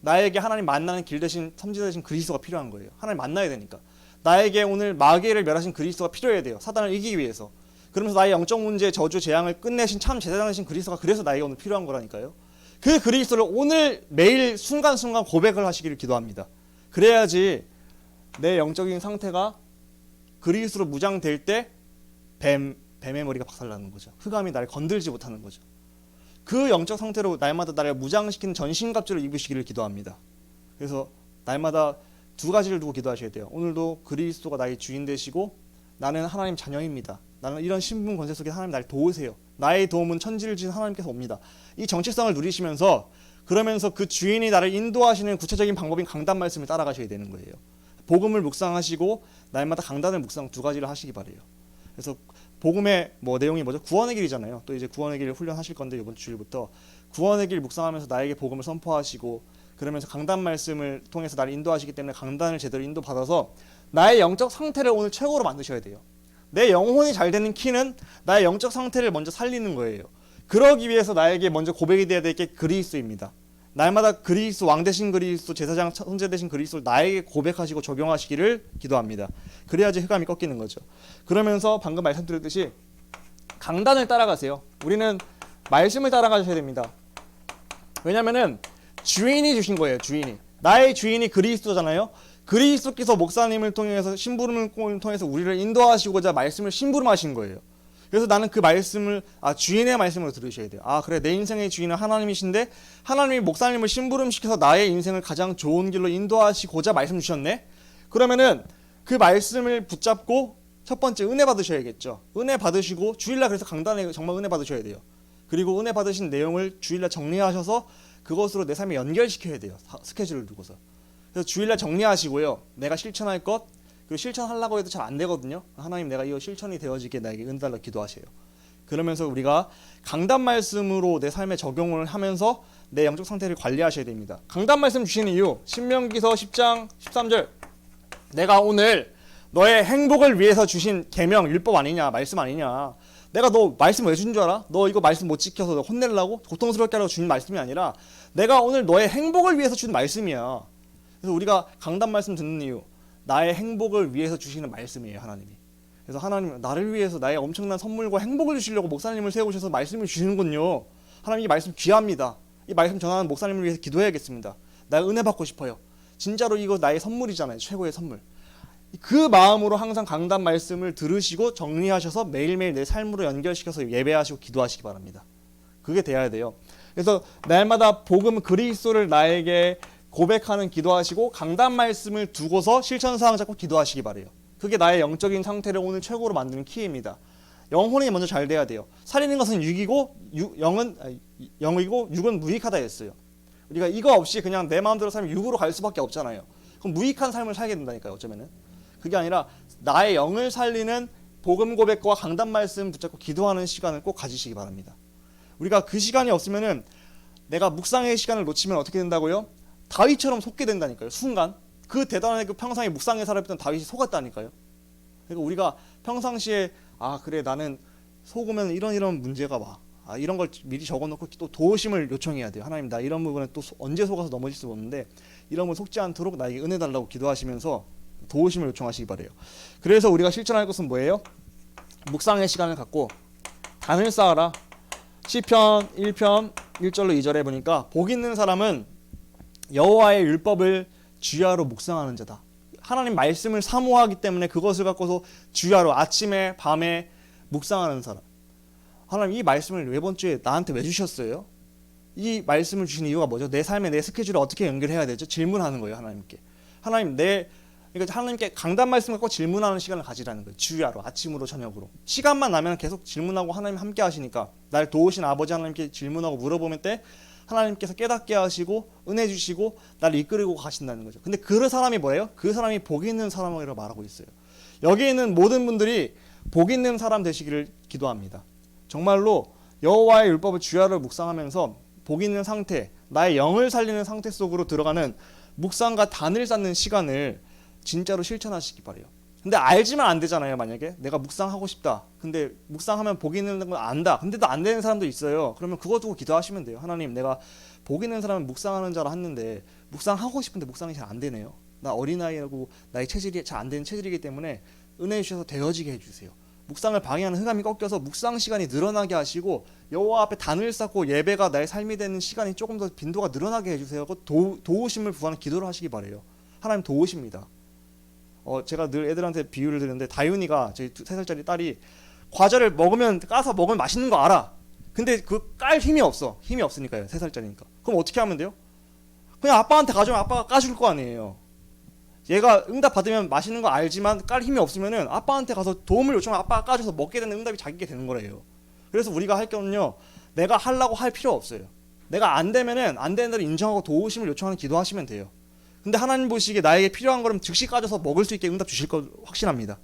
나에게 하나님 만나는 길 대신 선지자 대신 그리스도가 필요한 거예요. 하나님 만나야 되니까. 나에게 오늘 마귀를 멸하신 그리스도가 필요해야 돼요. 사단을 이기기 위해서. 그러면서 나의 영적 문제, 저주, 재앙을 끝내신 참 제사장이신 그리스도가 그래서 나에게 오늘 필요한 거라니까요. 그 그리스도를 오늘 매일 순간순간 고백을 하시기를 기도합니다. 그래야지 내 영적인 상태가 그리스도로 무장될 때 뱀의 머리가 박살나는 거죠. 흑암이 나를 건들지 못하는 거죠. 그 영적 상태로 날마다 나를 무장시키는 전신갑주를 입으시기를 기도합니다. 그래서 날마다 두 가지를 두고 기도하셔야 돼요. 오늘도 그리스도가 나의 주인 되시고 나는 하나님 자녀입니다. 나는 이런 신분 권세 속에 하나님 나를 도우세요. 나의 도움은 천지를 지은 하나님께서 옵니다. 이 정체성을 누리시면서 그러면서 그 주인이 나를 인도하시는 구체적인 방법인 강단 말씀을 따라가셔야 되는 거예요. 복음을 묵상하시고 날마다 강단을 묵상 두 가지를 하시기 바래요. 그래서 복음의 내용이 뭐죠? 구원의 길이잖아요. 또 이제 구원의 길을 훈련하실 건데 이번 주일부터 구원의 길 묵상하면서 나에게 복음을 선포하시고 그러면서 강단 말씀을 통해서 나를 인도하시기 때문에 강단을 제대로 인도받아서 나의 영적 상태를 오늘 최고로 만드셔야 돼요. 내 영혼이 잘 되는 키는 나의 영적 상태를 먼저 살리는 거예요. 그러기 위해서 나에게 먼저 고백이 돼야 될 게 그리스도입니다. 날마다 그리스도 왕 대신 그리스도 제사장 선제 대신 그리스도를 나에게 고백하시고 적용하시기를 기도합니다. 그래야지 흑암이 꺾이는 거죠. 그러면서 방금 말씀드렸듯이 강단을 따라가세요. 우리는 말씀을 따라가셔야 됩니다. 왜냐면은 주인이 주신 거예요. 주인이. 나의 주인이 그리스도잖아요. 그리스도께서 목사님을 통해서 심부름을 통해서 우리를 인도하시고자 말씀을 심부름하신 거예요. 그래서 나는 그 말씀을 주인의 말씀으로 들으셔야 돼요. 그래, 내 인생의 주인은 하나님이신데 하나님이 목사님을 심부름시켜서 나의 인생을 가장 좋은 길로 인도하시고자 말씀 주셨네. 그러면은 그 말씀을 붙잡고 첫 번째 은혜 받으셔야겠죠. 은혜 받으시고 주일날 그래서 강단에 정말 은혜 받으셔야 돼요. 그리고 은혜 받으신 내용을 주일날 정리하셔서 그것으로 내 삶에 연결시켜야 돼요. 스케줄을 두고서. 그래서 주일날 정리하시고요. 내가 실천할 것, 그리고 실천하려고 해도 잘 안 되거든요. 하나님, 내가 이거 실천이 되어지게 나에게 은혜 달라 기도하세요. 그러면서 우리가 강단 말씀으로 내 삶에 적용을 하면서 내 영적 상태를 관리하셔야 됩니다. 강단 말씀 주시는 이유, 신명기서 10장 13절. 내가 오늘 너의 행복을 위해서 주신 계명, 율법 아니냐, 말씀 아니냐. 내가 너 말씀 왜 준 줄 알아? 너 이거 말씀 못 지켜서 너 혼내려고? 고통스럽게 하려고 주신 말씀이 아니라 내가 오늘 너의 행복을 위해서 준 말씀이야. 그래서 우리가 강단 말씀 듣는 이유, 나의 행복을 위해서 주시는 말씀이에요, 하나님이. 그래서 하나님, 나를 위해서 나의 엄청난 선물과 행복을 주시려고 목사님을 세우셔서 말씀을 주시는군요. 하나님, 이 말씀 귀합니다. 이 말씀 전하는 목사님을 위해서 기도해야겠습니다. 나 은혜 받고 싶어요. 진짜로 이거 나의 선물이잖아요. 최고의 선물. 그 마음으로 항상 강단 말씀을 들으시고 정리하셔서 매일매일 내 삶으로 연결시켜서 예배하시고 기도하시기 바랍니다. 그게 돼야 돼요. 그래서 날마다 복음 그리스도를 나에게 고백하는 기도하시고 강단 말씀을 두고서 실천사항 잡고 기도하시기 바래요. 그게 나의 영적인 상태를 오늘 최고로 만드는 키입니다. 영혼이 먼저 잘 돼야 돼요. 살리는 것은 육이고 영은 영이고 육은 무익하다 했어요. 우리가 이거 없이 그냥 내 마음대로 살면 육으로 갈 수밖에 없잖아요. 그럼 무익한 삶을 살게 된다니까요. 어쩌면은. 그게 아니라 나의 영을 살리는 복음 고백과 강단 말씀 붙잡고 기도하는 시간을 꼭 가지시기 바랍니다. 우리가 그 시간이 없으면은 내가 묵상의 시간을 놓치면 어떻게 된다고요? 다윗처럼 속게 된다니까요. 순간 그 대단하게 그 평상에 묵상에 살았던 다윗이 속았다니까요. 그러니까 우리가 평상시에 그래, 나는 속으면 이런 문제가 와. 이런 걸 미리 적어놓고 또 도우심을 요청해야 돼요. 하나님, 나 이런 부분에 또 언제 속아서 넘어질 수 없는데 이런 걸 속지 않도록 나에게 은혜 달라고 기도하시면서 도우심을 요청하시기 바래요. 그래서 우리가 실천할 것은 뭐예요? 묵상의 시간을 갖고 단을 쌓아라. 시편 1편 1절로 2절에 보니까 복 있는 사람은 여호와의 율법을 주야로 묵상하는 자다. 하나님 말씀을 사모하기 때문에 그것을 갖고서 주야로 아침에 밤에 묵상하는 사람. 하나님, 이 말씀을 이번 주에 나한테 왜 주셨어요? 이 말씀을 주신 이유가 뭐죠? 내 삶에 내 스케줄을 어떻게 연결해야 되죠? 질문하는 거예요, 하나님께. 하나님, 그러니까 하나님께 강단 말씀 갖고 질문하는 시간을 가지라는 거예요. 주야로, 아침으로, 저녁으로. 시간만 나면 계속 질문하고 하나님 함께 하시니까 날 도우신 아버지 하나님께 질문하고 물어보면 때 하나님께서 깨닫게 하시고 은혜 주시고 나를 이끌고 가신다는 거죠. 근데 그 사람이 뭐예요? 그 사람이 복 있는 사람이라고 말하고 있어요. 여기 있는 모든 분들이 복 있는 사람 되시기를 기도합니다. 정말로 여호와의 율법을 주야로 묵상하면서 복 있는 상태, 나의 영을 살리는 상태 속으로 들어가는 묵상과 단을 쌓는 시간을 진짜로 실천하시기 바래요. 근데 알지만 안 되잖아요. 만약에 내가 묵상하고 싶다. 근데 묵상하면 복 있는 건 안다. 근데도 안 되는 사람도 있어요. 그러면 그거 두고 기도하시면 돼요. 하나님, 내가 복 있는 사람은 묵상하는 자라 했는데 묵상하고 싶은데 묵상이 잘 안 되네요. 나 어린아이라고 나의 체질이 잘 안 되는 체질이기 때문에 은혜 주셔서 되어지게 해주세요. 묵상을 방해하는 흑암이 꺾여서 묵상 시간이 늘어나게 하시고 여호와 앞에 단을 쌓고 예배가 나의 삶이 되는 시간이 조금 더 빈도가 늘어나게 해주세요. 도우심을 구하는 기도를 하시기 바래요. 하나님 도우십니다. 제가 늘 애들한테 비유를 드리는데 다윤이가 저희 3살짜리 딸이 과자를 까서 먹으면 맛있는 거 알아. 근데 그 깔 힘이 없어. 힘이 없으니까요. 3살짜리니까. 그럼 어떻게 하면 돼요? 그냥 아빠한테 가져오면 아빠가 까줄 거 아니에요. 얘가 응답 받으면 맛있는 거 알지만 깔 힘이 없으면은 아빠한테 가서 도움을 요청하면 아빠가 까줘서 먹게 되는 응답이 자기게 되는 거래요. 그래서 우리가 할 거는요, 내가 하려고 할 필요 없어요. 내가 안 되면은 안 되는 대로 인정하고 도우심을 요청하는 기도하시면 돼요. 근데 하나님 보시기에 나에게 필요한 거라면 즉시 까져서 먹을 수 있게 응답 주실 거 확신합니다.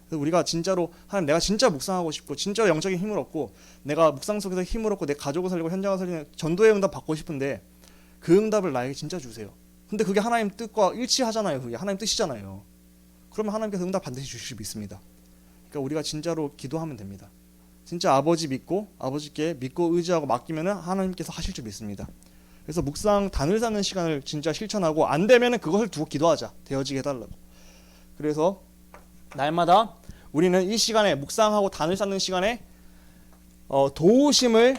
그래서 우리가 진짜로 하나님, 내가 진짜 묵상하고 싶고 진짜 영적인 힘을 얻고 내가 묵상 속에서 힘을 얻고 내 가족을 살리고 현장을 살리는 전도의 응답 받고 싶은데 그 응답을 나에게 진짜 주세요. 근데 그게 하나님 뜻과 일치하잖아요. 그게 하나님 뜻이잖아요. 그러면 하나님께서 응답 반드시 주실 수 믿습니다. 그러니까 우리가 진짜로 기도하면 됩니다. 진짜 아버지 믿고 아버지께 믿고 의지하고 맡기면은 하나님께서 하실 줄 믿습니다. 그래서 묵상 단을 쌓는 시간을 진짜 실천하고 안 되면은 그것을 두고 기도하자. 되어지게 해달라고. 그래서 날마다 우리는 이 시간에 묵상하고 단을 쌓는 시간에 도우심을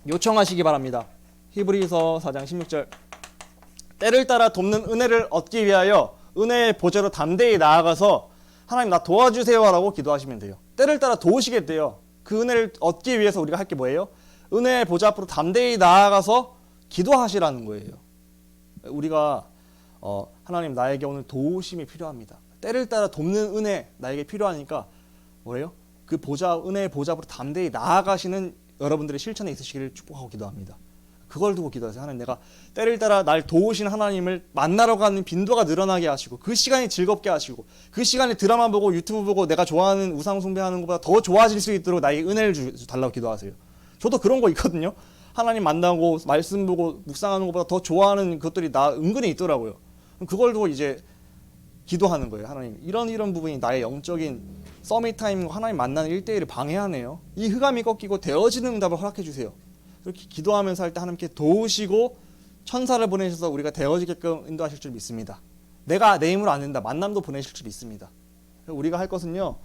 요청하시기 바랍니다. 히브리서 4장 16절 때를 따라 돕는 은혜를 얻기 위하여 은혜의 보좌로 담대히 나아가서 하나님 나 도와주세요 라고 기도하시면 돼요. 때를 따라 도우시겠대요. 그 은혜를 얻기 위해서 우리가 할 게 뭐예요? 은혜의 보좌 앞으로 담대히 나아가서 기도하시라는 거예요. 우리가 하나님 나에게 오늘 도우심이 필요합니다. 때를 따라 돕는 은혜 나에게 필요하니까 뭐예요? 그 보좌 은혜의 보좌 앞으로 담대히 나아가시는 여러분들의 실천에 있으시기를 축복하고 기도합니다. 그걸 두고 기도하세요. 하나님 내가 때를 따라 날 도우신 하나님을 만나러 가는 빈도가 늘어나게 하시고 그 시간이 즐겁게 하시고 그 시간에 드라마 보고 유튜브 보고 내가 좋아하는 우상 숭배하는 것보다 더 좋아질 수 있도록 나에게 은혜를 달라고 기도하세요. 저도 그런 거 있거든요. 하나님 만나고 말씀 보고 묵상하는 것보다 더 좋아하는 것들이 나 은근히 있더라고요. 그걸 두고 이제 기도하는 거예요. 하나님 이런 부분이 나의 영적인 서밋타임과 하나님 만나는 1대1을 방해하네요. 이 흑암이 꺾이고 되어지는 응답을 허락해 주세요. 이렇게 기도하면서 할 때 하나님께 도우시고 천사를 보내셔서 우리가 되어지게끔 인도하실 줄 믿습니다. 내가 내 힘으로 안 된다. 만남도 보내실 줄 믿습니다. 우리가 할 것은요.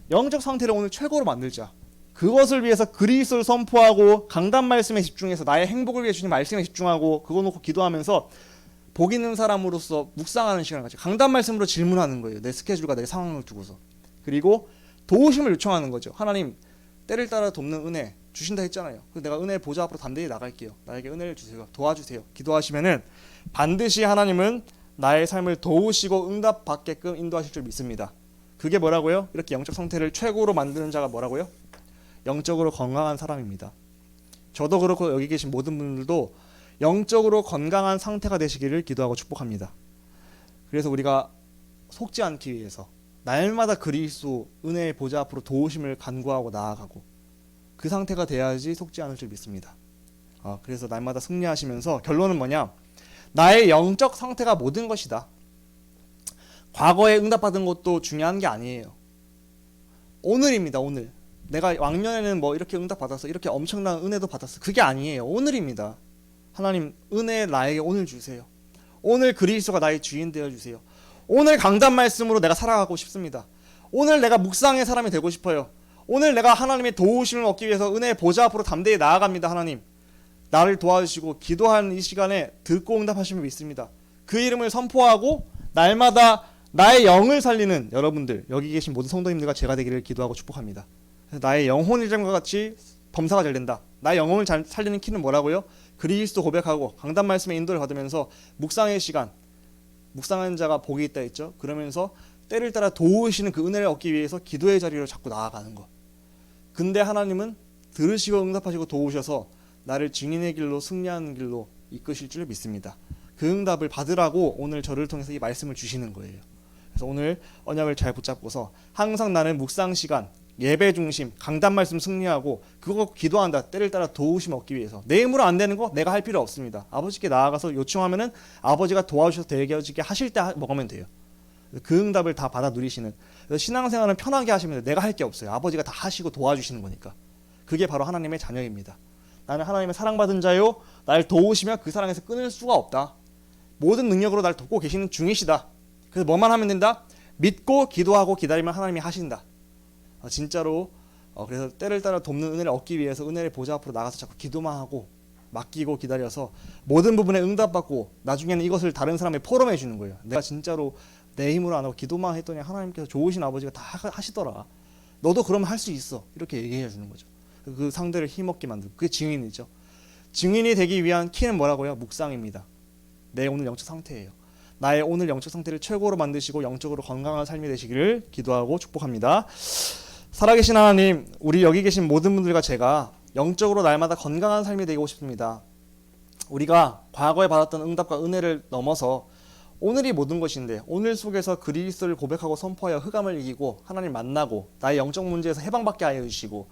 영적 상태를 오늘 최고로 만들자. 그것을 위해서 그리스도를 선포하고 강단 말씀에 집중해서 나의 행복을 위해 주신 말씀에 집중하고 그거 놓고 기도하면서 복 있는 사람으로서 묵상하는 시간을 가지고 강단 말씀으로 질문하는 거예요. 내 스케줄과 내 상황을 두고서. 그리고 도우심을 요청하는 거죠. 하나님 때를 따라 돕는 은혜 주신다 했잖아요. 그래서 내가 은혜의 보좌 앞으로 담대히 나갈게요. 나에게 은혜를 주세요. 도와주세요. 기도하시면은 반드시 하나님은 나의 삶을 도우시고 응답받게끔 인도하실 줄 믿습니다. 그게 뭐라고요? 이렇게 영적 상태를 최고로 만드는 자가 뭐라고요? 영적으로 건강한 사람입니다. 저도 그렇고 여기 계신 모든 분들도 영적으로 건강한 상태가 되시기를 기도하고 축복합니다. 그래서 우리가 속지 않기 위해서 날마다 그리스도 은혜의 보좌 앞으로 도우심을 간구하고 나아가고 그 상태가 돼야지 속지 않을 줄 믿습니다. 그래서 날마다 승리하시면서 결론은 뭐냐? 나의 영적 상태가 모든 것이다. 과거에 응답받은 것도 중요한 게 아니에요. 오늘입니다. 오늘. 내가 왕년에는 뭐 이렇게 응답받았어. 이렇게 엄청난 은혜도 받았어. 그게 아니에요. 오늘입니다. 하나님 은혜 나에게 오늘 주세요. 오늘 그리스도가 나의 주인 되어주세요. 오늘 강단 말씀으로 내가 살아가고 싶습니다. 오늘 내가 묵상의 사람이 되고 싶어요. 오늘 내가 하나님의 도우심을 얻기 위해서 은혜의 보좌 앞으로 담대히 나아갑니다. 하나님 나를 도와주시고 기도하는 이 시간에 듣고 응답하시면 믿습니다. 그 이름을 선포하고 날마다 나의 영을 살리는 여러분들 여기 계신 모든 성도님들과 제가 되기를 기도하고 축복합니다. 나의 영혼 일정과 같이 범사가 잘 된다. 나의 영혼을 잘 살리는 키는 뭐라고요? 그리스도 고백하고 강단 말씀의 인도를 받으면서 묵상의 시간 묵상하는 자가 복이 있다 했죠. 그러면서 때를 따라 도우시는 그 은혜를 얻기 위해서 기도의 자리로 자꾸 나아가는 것. 근데 하나님은 들으시고 응답하시고 도우셔서 나를 증인의 길로 승리하는 길로 이끄실 줄 믿습니다. 그 응답을 받으라고 오늘 저를 통해서 이 말씀을 주시는 거예요. 그래서 오늘 언약을 잘 붙잡고서 항상 나는 묵상 시간 예배 중심 강단 말씀 승리하고 그거 기도한다. 때를 따라 도우심 얻기 위해서 내 힘으로 안 되는 거 내가 할 필요 없습니다. 아버지께 나아가서 요청하면은 아버지가 도와주셔서 되어지게 하실 때 먹으면 돼요. 그 응답을 다 받아 누리시는. 그래서 신앙생활은 편하게 하시면 돼요. 내가 할 게 없어요. 아버지가 다 하시고 도와주시는 거니까. 그게 바로 하나님의 자녀입니다. 나는 하나님의 사랑받은 자요. 날 도우시며 그 사랑에서 끊을 수가 없다. 모든 능력으로 날 돕고 계시는 중이시다. 그래서 뭐만 하면 된다? 믿고 기도하고 기다리면 하나님이 하신다. 진짜로 그래서 때를 따라 돕는 은혜를 얻기 위해서 은혜의 보좌 앞으로 나가서 자꾸 기도만 하고 맡기고 기다려서 모든 부분에 응답받고 나중에는 이것을 다른 사람에게 포럼해 주는 거예요. 내가 진짜로 내 힘으로 안 하고 기도만 했더니 하나님께서 좋으신 아버지가 다 하시더라. 너도 그러면 할 수 있어. 이렇게 얘기해 주는 거죠. 그 상대를 힘없게 만들고 그게 증인이죠. 증인이 되기 위한 키는 뭐라고요? 묵상입니다. 내 오늘 영적 상태예요. 나의 오늘 영적 상태를 최고로 만드시고 영적으로 건강한 삶이 되시기를 기도하고 축복합니다. 살아계신 하나님, 우리 여기 계신 모든 분들과 제가 영적으로 날마다 건강한 삶이 되고 싶습니다. 우리가 과거에 받았던 응답과 은혜를 넘어서 오늘이 모든 것인데 오늘 속에서 그리스도를 고백하고 선포하여 흑암을 이기고 하나님 만나고 나의 영적 문제에서 해방받게 하여 주시고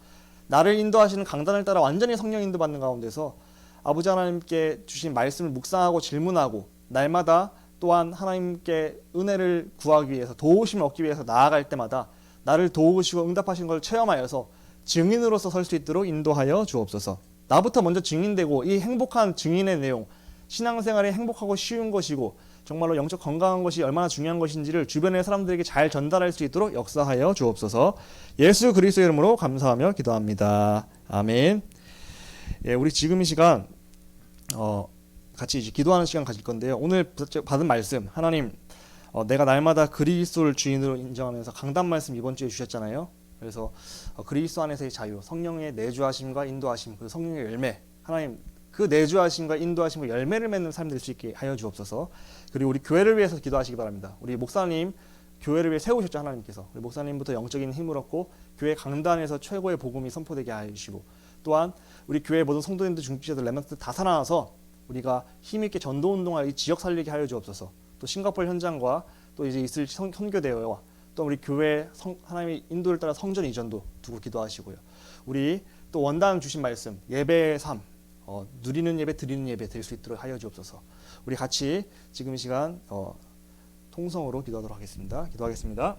나를 인도하시는 강단을 따라 완전히 성령 인도받는 가운데서 아버지 하나님께 주신 말씀을 묵상하고 질문하고 날마다 또한 하나님께 은혜를 구하기 위해서 도우심을 얻기 위해서 나아갈 때마다 나를 도우시고 응답하신 걸 체험하여서 증인으로서 설 수 있도록 인도하여 주옵소서. 나부터 먼저 증인되고 이 행복한 증인의 내용, 신앙생활이 행복하고 쉬운 것이고 정말로 영적 건강한 것이 얼마나 중요한 것인지를 주변의 사람들에게 잘 전달할 수 있도록 역사하여 주옵소서. 예수 그리스도의 이름으로 감사하며 기도합니다. 아멘. 예, 우리 지금 이 시간 같이 이제 기도하는 시간 가질 건데요. 오늘 받은 말씀, 하나님 내가 날마다 그리스도를 주인으로 인정하면서 강단 말씀 이번 주에 주셨잖아요. 그래서 그리스도 안에서의 자유, 성령의 내주하심과 인도하심, 그 성령의 열매, 하나님 그 내주하심과 인도하심과 열매를 맺는 삶 될 수 있게 하여 주옵소서. 그리고 우리 교회를 위해서 기도하시기 바랍니다. 우리 목사님 교회를 위해 세우셨죠, 하나님께서. 우리 목사님부터 영적인 힘을 얻고 교회 강단에서 최고의 복음이 선포되게 하여 주시고, 또한 우리 교회 모든 성도님들, 중직자들, 렘넌트들 다 살아나서 우리가 힘있게 전도 운동할 이 지역 살리게 하여 주옵소서. 또 싱가포르 현장과 또 이제 있을 선교 대회와 또 우리 교회 하나님의 인도를 따라 성전 이전도 두고 기도하시고요. 우리 또 원단 주신 말씀, 예배의 삶, 누리는 예배, 드리는 예배 될 수 있도록 하여 주옵소서. 우리 같이 지금 이 시간 통성으로 기도하도록 하겠습니다. 기도하겠습니다.